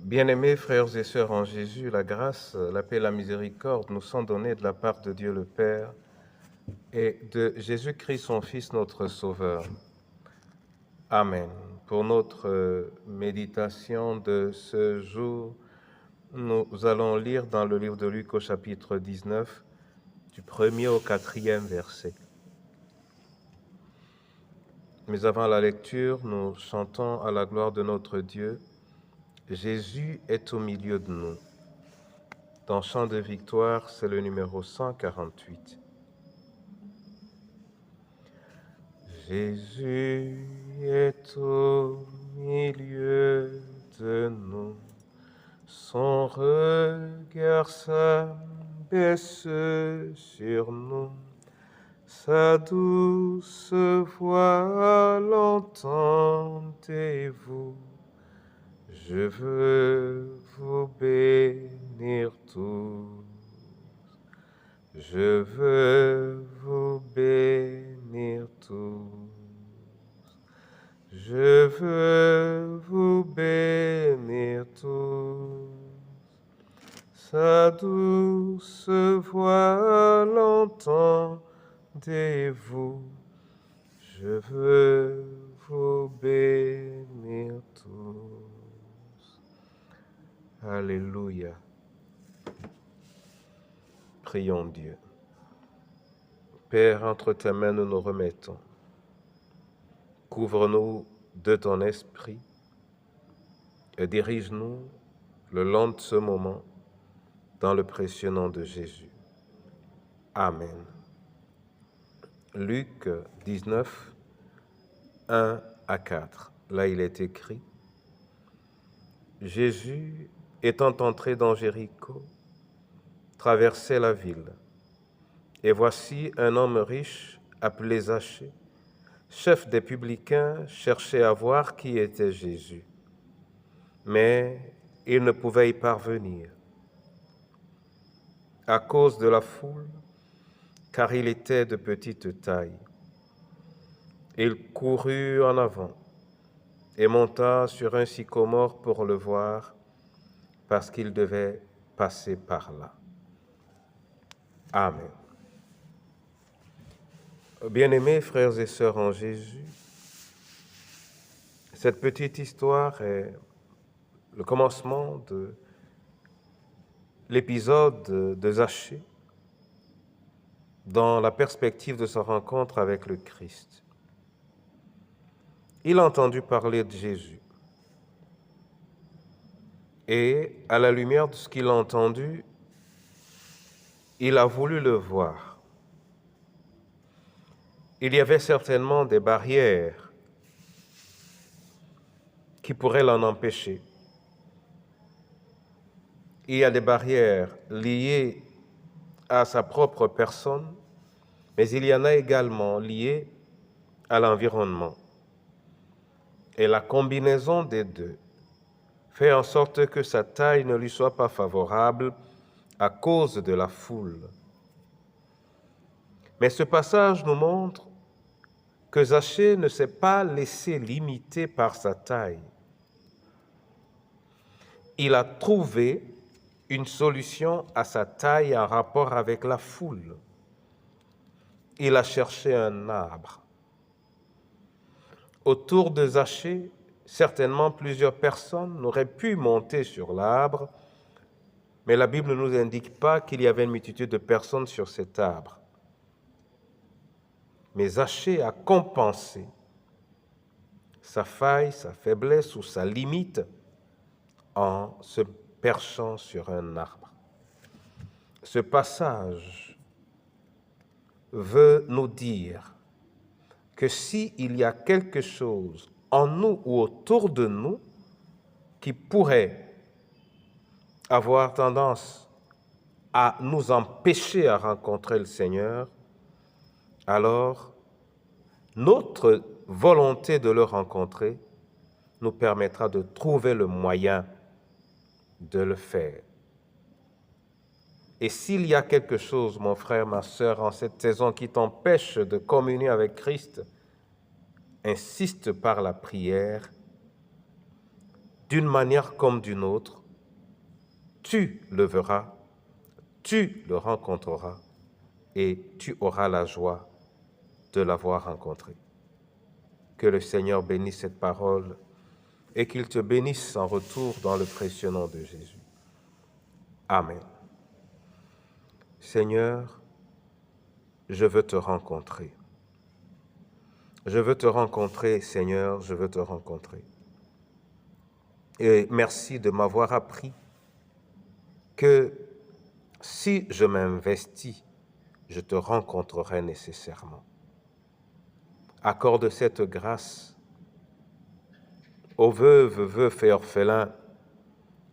Bien-aimés frères et sœurs en Jésus, la grâce, la paix et la miséricorde nous sont données de la part de Dieu le Père et de Jésus-Christ, son Fils, notre Sauveur. Amen. Pour notre méditation de ce jour, nous allons lire dans le livre de Luc au chapitre 19, du 1er au 4e verset. Mais avant la lecture, nous chantons à la gloire de notre Dieu, Jésus est au milieu de nous. Dans Chant de victoire, c'est le numéro 148. Jésus est au milieu de nous, son regard s'abaisse sur nous, sa douce voix l'entendez-vous. Je veux vous bénir tous. Je veux vous bénir tous. Je veux vous bénir tous. Sa douce voix l'entendez-vous. Je veux vous bénir tous. Alléluia. Prions Dieu. Père, entre tes mains nous nous remettons. Couvre-nous de ton esprit et dirige-nous le long de ce moment dans le précieux nom de Jésus. Amen. Luc 19, 1 à 4. Là, il est écrit: Jésus, étant entré dans Jéricho, traversait la ville. Et voici un homme riche appelé Zachée, chef des publicains, cherchait à voir qui était Jésus. Mais il ne pouvait y parvenir à cause de la foule, car il était de petite taille. Il courut en avant et monta sur un sycomore pour le voir, parce qu'il devait passer par là. Amen. Bien-aimés frères et sœurs en Jésus, cette petite histoire est le commencement de l'épisode de Zachée dans la perspective de sa rencontre avec le Christ. Il a entendu parler de Jésus et, à la lumière de ce qu'il a entendu, il a voulu le voir. Il y avait certainement des barrières qui pourraient l'en empêcher. Il y a des barrières liées à sa propre personne, mais il y en a également liées à l'environnement. Et la combinaison des deux fait en sorte que sa taille ne lui soit pas favorable à cause de la foule. Mais ce passage nous montre que Zachée ne s'est pas laissé limiter par sa taille. Il a trouvé une solution à sa taille en rapport avec la foule. Il a cherché un arbre. Autour de Zachée, certainement plusieurs personnes n'auraient pu monter sur l'arbre, mais la Bible ne nous indique pas qu'il y avait une multitude de personnes sur cet arbre. Mais Zachée a compensé sa faille, sa faiblesse ou sa limite en se perchant sur un arbre. Ce passage veut nous dire que s'il y a quelque chose en nous ou autour de nous qui pourrait avoir tendance à nous empêcher à rencontrer le Seigneur, alors notre volonté de le rencontrer nous permettra de trouver le moyen de le faire. Et s'il y a quelque chose, mon frère, ma sœur, en cette saison qui t'empêche de communier avec Christ, insiste par la prière d'une manière comme d'une autre, tu le verras, tu le rencontreras et tu auras la joie de l'avoir rencontré. Que le Seigneur bénisse cette parole et qu'il te bénisse en retour dans le précieux nom de Jésus. Amen. Seigneur, je veux te rencontrer. Je veux te rencontrer, Seigneur, je veux te rencontrer. Et merci de m'avoir appris que si je m'investis, je te rencontrerai nécessairement. Accorde cette grâce aux veuves, veufs et orphelins.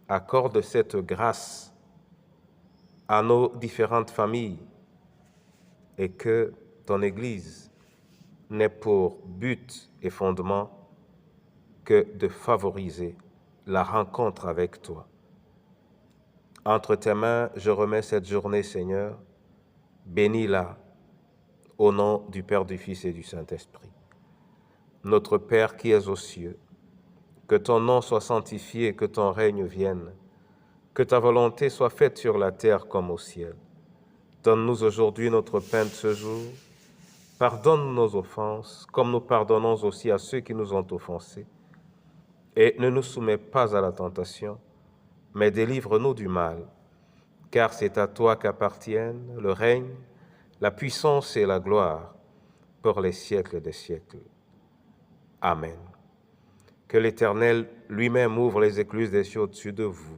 Accorde cette grâce à nos différentes familles et que ton Église n'ait pour but et fondement que de favoriser la rencontre avec toi. Entre tes mains, je remets cette journée, Seigneur. Bénis-la au nom du Père, du Fils et du Saint-Esprit. Notre Père qui es aux cieux, que ton nom soit sanctifié, que ton règne vienne, que ta volonté soit faite sur la terre comme au ciel. Donne-nous aujourd'hui notre pain de ce jour. Pardonne nos offenses, comme nous pardonnons aussi à ceux qui nous ont offensés. Et ne nous soumets pas à la tentation, mais délivre-nous du mal, car c'est à toi qu'appartiennent le règne, la puissance et la gloire pour les siècles des siècles. Amen. Que l'Éternel lui-même ouvre les écluses des cieux au-dessus de vous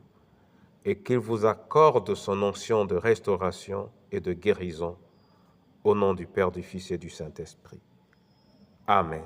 et qu'il vous accorde son onction de restauration et de guérison au nom du Père, du Fils et du Saint-Esprit. Amen.